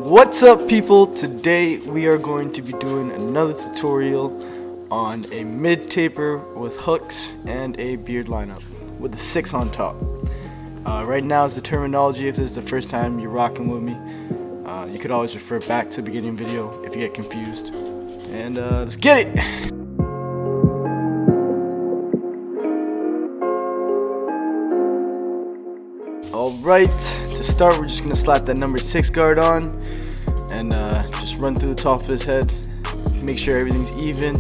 What's up, people? Today we are going to be doing another tutorial on a mid taper with hooks and a beard lineup with a 6 on top. Right now is the terminology. If this is the first time you're rocking with me, you could always refer back to the beginning video if you get confused. And let's get it! Alright, to start we're just going to slap that number 6 guard on and just run through the top of his head, make sure everything's even.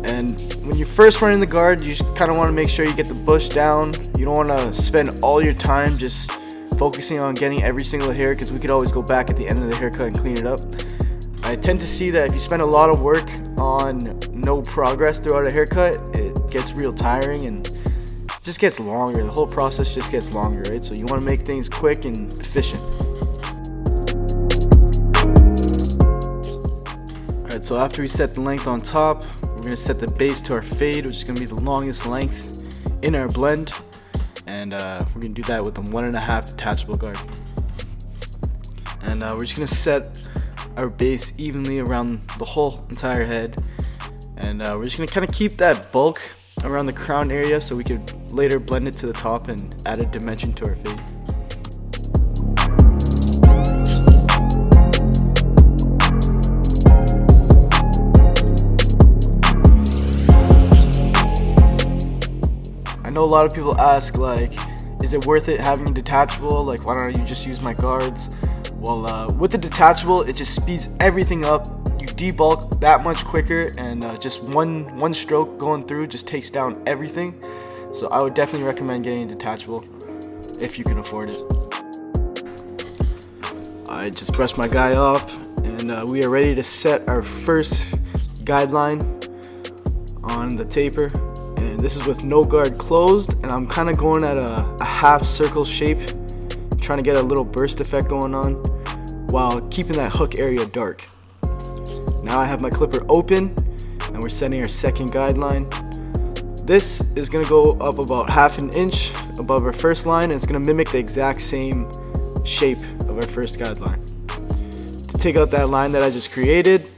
And when you're first running the guard, you just kind of want to make sure you get the bush down. You don't want to spend all your time just focusing on getting every single hair, because we could always go back at the end of the haircut and clean it up. I tend to see that if you spend a lot of work on no progress throughout a haircut, it gets real tiring and just gets longer. The whole process just gets longer, right? So you want to make things quick and efficient. Alright, so after we set the length on top, we're going to set the base to our fade, which is going to be the longest length in our blend. And we're going to do that with a 1.5 detachable guard. And we're just going to set our base evenly around the whole entire head. And we're just going to kind of keep that bulk around the crown area so we could later blend it to the top and add a dimension to our fade. I know a lot of people ask, like, is it worth it having a detachable? Like, why don't you just use my guards? Well, with the detachable, it just speeds everything up. You debulk that much quicker, and just one stroke going through just takes down everything. So I would definitely recommend getting a detachable if you can afford it. I just brushed my guy off, and we are ready to set our first guideline on the taper. And this is with no guard closed, and I'm kind of going at a half circle shape, trying to get a little burst effect going on while keeping that hook area dark. Now I have my clipper open and we're setting our second guideline. This is going to go up about 1/2 inch above our first line, and it's going to mimic the exact same shape of our first guideline. To take out that line that I just created,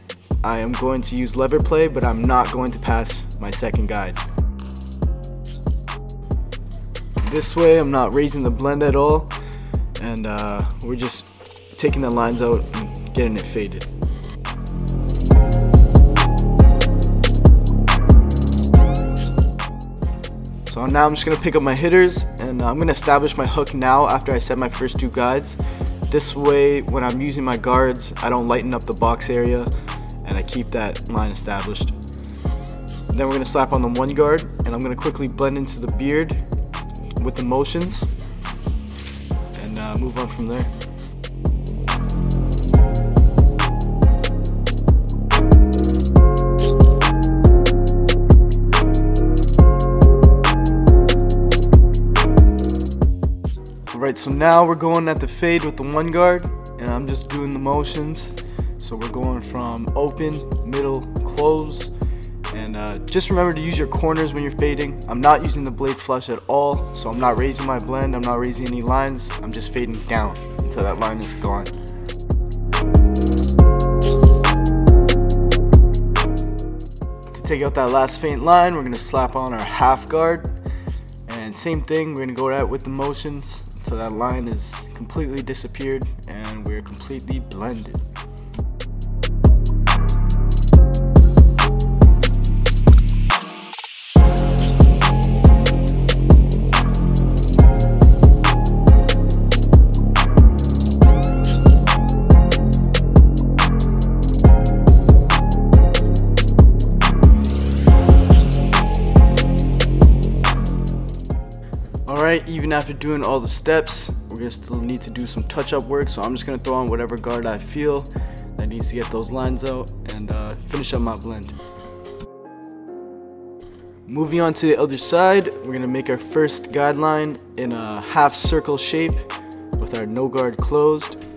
I am going to use lever play, but I'm not going to pass my second guide. This way I'm not raising the blend at all, and we're just taking the lines out and getting it faded. So now I'm just going to pick up my hitters, and I'm going to establish my hook now after I set my first 2 guides. This way, when I'm using my guards, I don't lighten up the box area and I keep that line established. Then we're going to slap on the 1 guard, and I'm going to quickly blend into the beard with the motions and move on from there. Alright, so now we're going at the fade with the 1 guard, and I'm just doing the motions. So we're going from open, middle, close, and just remember to use your corners when you're fading. I'm not using the blade flush at all, so I'm not raising my blend, I'm not raising any lines, I'm just fading down until that line is gone. To take out that last faint line, we're going to slap on our half guard, and same thing, we're going to go at with the motions so that line is completely disappeared and we're completely blended. Alright, even after doing all the steps, we're going to still need to do some touch-up work, so I'm just going to throw on whatever guard I feel that needs to get those lines out and finish up my blend. Moving on to the other side, we're going to make our first guideline in a half circle shape with our no guard closed.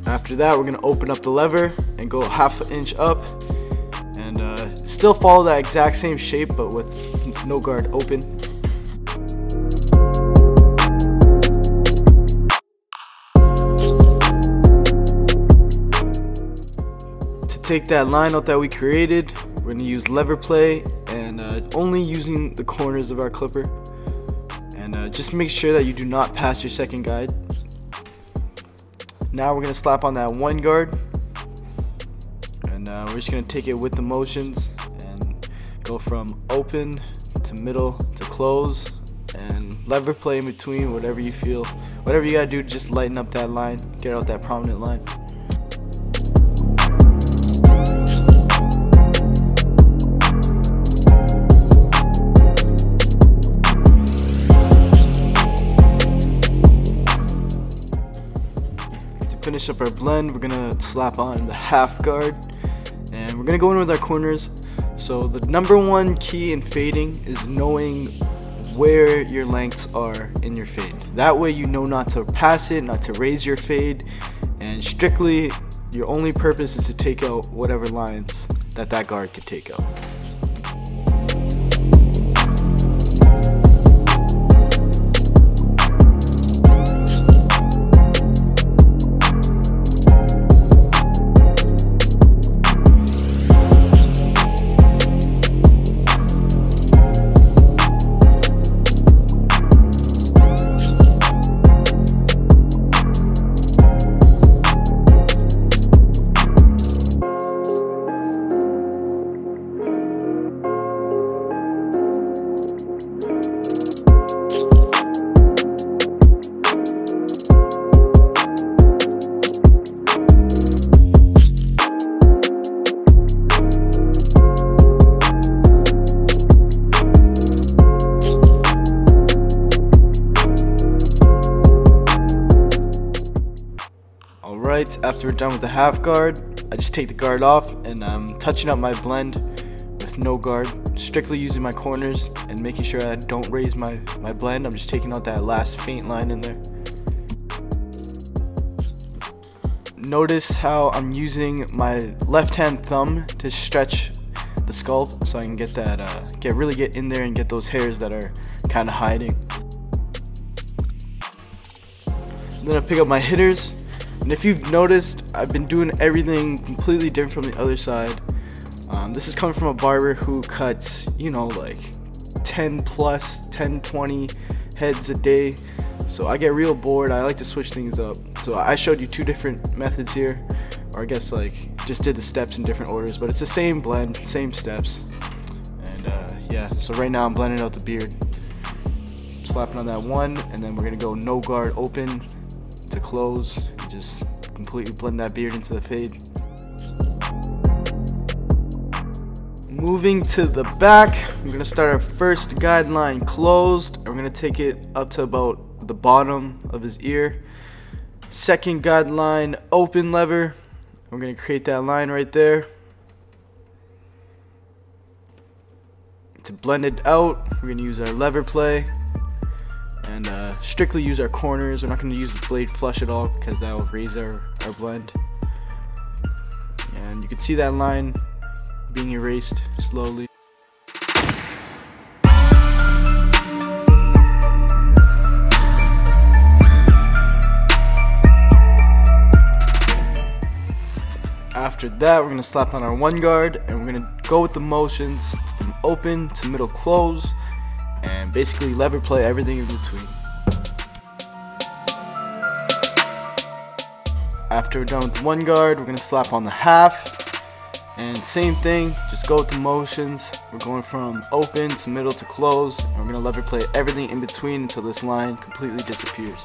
After that, we're going to open up the lever and go 1/2 inch up. Still follow that exact same shape, but with no guard open. take that line out that we created. We're gonna use lever play and only using the corners of our clipper. And just make sure that you do not pass your second guide. Now we're gonna slap on that one guard, and we're just gonna take it with the motions and go from open to middle to close, and lever play in between. Whatever you feel, whatever you gotta do, just lighten up that line, get out that prominent line. Finish up our blend, we're gonna slap on the half guard, and we're gonna go in with our corners. So the number one key in fading is knowing where your lengths are in your fade. That way you know not to pass it, not to raise your fade, and strictly your only purpose is to take out whatever lines that guard could take out. Alright, after we're done with the half guard, I just take the guard off and I'm touching up my blend with no guard, strictly using my corners and making sure I don't raise my blend. I'm just taking out that last faint line in there. Notice how I'm using my left hand thumb to stretch the sculpt so I can get that, really get in there and get those hairs that are kind of hiding. Then I pick up my hitters. And if you've noticed, I've been doing everything completely different from the other side. This is coming from a barber who cuts, you know, like 10 plus, 10, 20 heads a day. So I get real bored. I like to switch things up. So I showed you two different methods here, or I guess like just did the steps in different orders, but it's the same blend, same steps. And yeah, so right now I'm blending out the beard. Slapping on that one, and then we're gonna go no guard open to close. Just completely blend that beard into the fade. Moving to the back, we're gonna start our first guideline closed, and we're gonna take it up to about the bottom of his ear. Second guideline open lever, we're gonna create that line right there. To blend it out, we're gonna use our lever play and strictly use our corners. We're not going to use the blade flush at all because that will raise our blend. And you can see that line being erased slowly. After that, we're going to slap on our one guard and we're going to go with the motions from open to middle close, and basically lever play everything in between. After we're done with one guard, we're going to slap on the half, and same thing, just go with the motions. We're going from open to middle to close, and we're going to lever play everything in between until this line completely disappears.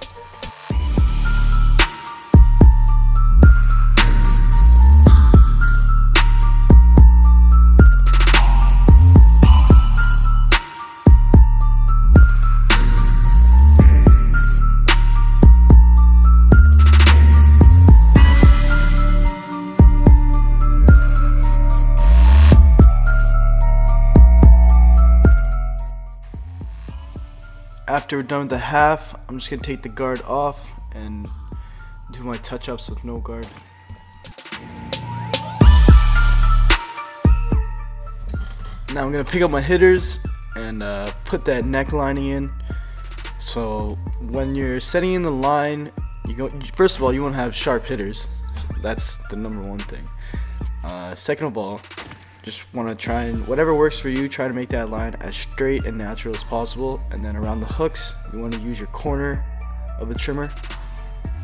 After we're done with the half, I'm just going to take the guard off and do my touch-ups with no guard. Now I'm going to pick up my hitters and put that neck lining in. So when you're setting in the line, first of all, you want to have sharp hitters. So that's the number one thing. Second of all, just want to try and whatever works for you, try to make that line as straight and natural as possible. And then around the hooks, you want to use your corner of the trimmer,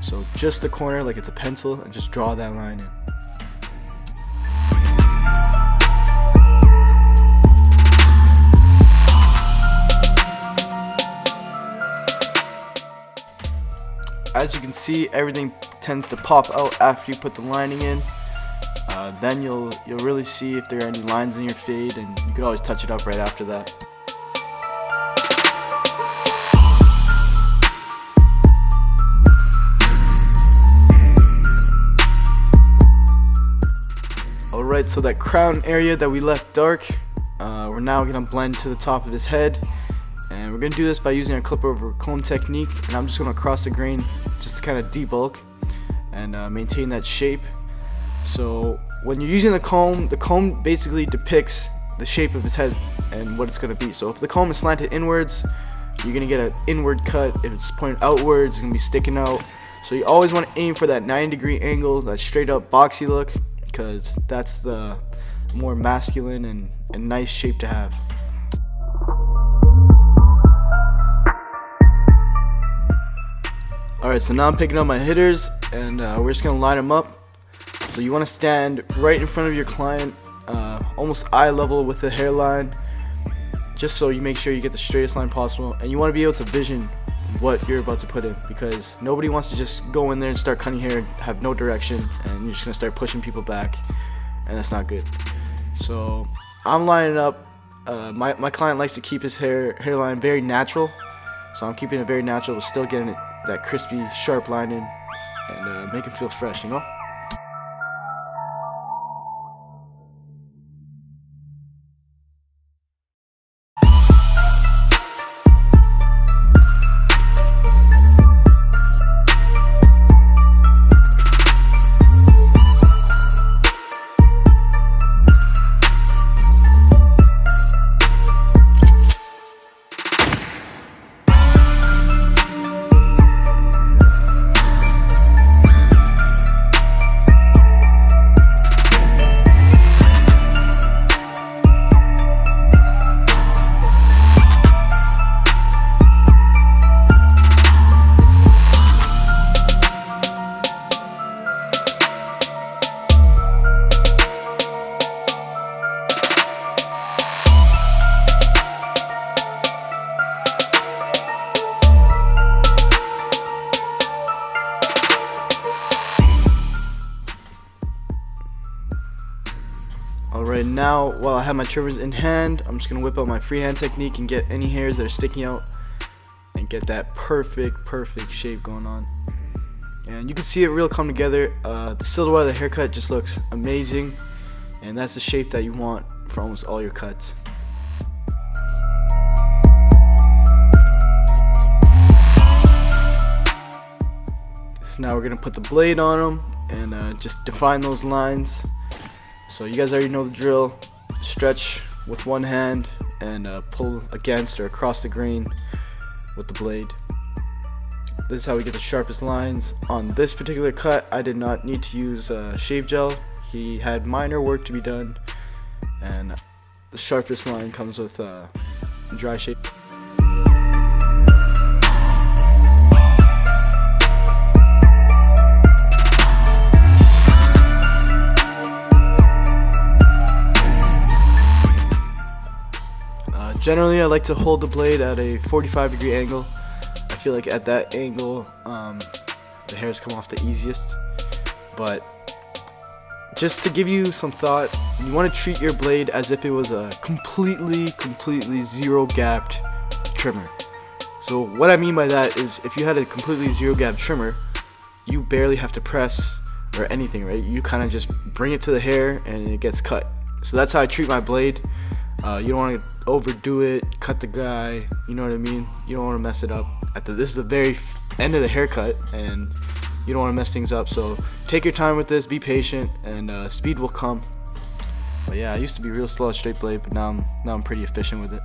so just the corner like it's a pencil, and just draw that line in. As you can see, everything tends to pop out after you put the lining in. Then you'll really see if there are any lines in your fade, and you could always touch it up right after that. Alright, so that crown area that we left dark, we're now going to blend to the top of his head. And we're going to do this by using our clipper over comb technique, and I'm just going to cross the grain just to kind of debulk and maintain that shape. So when you're using the comb basically depicts the shape of his head and what it's going to be. So if the comb is slanted inwards, you're going to get an inward cut. If it's pointed outwards, it's going to be sticking out. So you always want to aim for that 90-degree angle, that straight up boxy look, because that's the more masculine and nice shape to have. Alright, so now I'm picking up my hitters, and we're just going to line them up. So you want to stand right in front of your client, almost eye level with the hairline, just so you make sure you get the straightest line possible. And you want to be able to vision what you're about to put in, because nobody wants to just go in there and start cutting hair and have no direction, and you're just going to start pushing people back, and that's not good. So I'm lining up. My client likes to keep his hairline very natural, so I'm keeping it very natural but still getting that crispy, sharp line in, and make him feel fresh, you know? Alright, now while I have my trimmers in hand, I'm just going to whip out my freehand technique and get any hairs that are sticking out and get that perfect shape going on. And you can see it real come together. The silhouette of the haircut just looks amazing, and that's the shape that you want for almost all your cuts. So now we're going to put the blade on them and just define those lines. So you guys already know the drill. Stretch with one hand and pull against or across the grain with the blade. This is how we get the sharpest lines. On this particular cut, I did not need to use shave gel. He had minor work to be done, and the sharpest line comes with dry shave. Generally, I like to hold the blade at a 45-degree angle. I feel like at that angle, the hairs come off the easiest. But just to give you some thought, you want to treat your blade as if it was a completely zero gapped trimmer. So what I mean by that is, if you had a completely zero gap trimmer, you barely have to press or anything, right? You kind of just bring it to the hair and it gets cut. So that's how I treat my blade. You don't want to overdo it, cut the guy, you know what I mean? You don't want to mess it up. This is the very end of the haircut, and you don't want to mess things up. So take your time with this, be patient, and speed will come. But yeah, I used to be real slow at straight blade, but now I'm pretty efficient with it.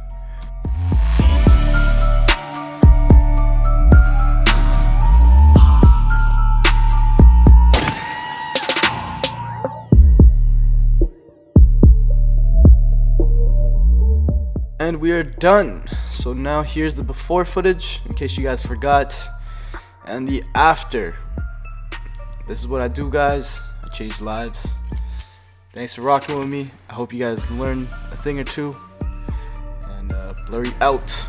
And we are done. So now here's the before footage in case you guys forgot, and the after. This is what I do, guys. I change lives. Thanks for rocking with me. I hope you guys learned a thing or two. And blurry out.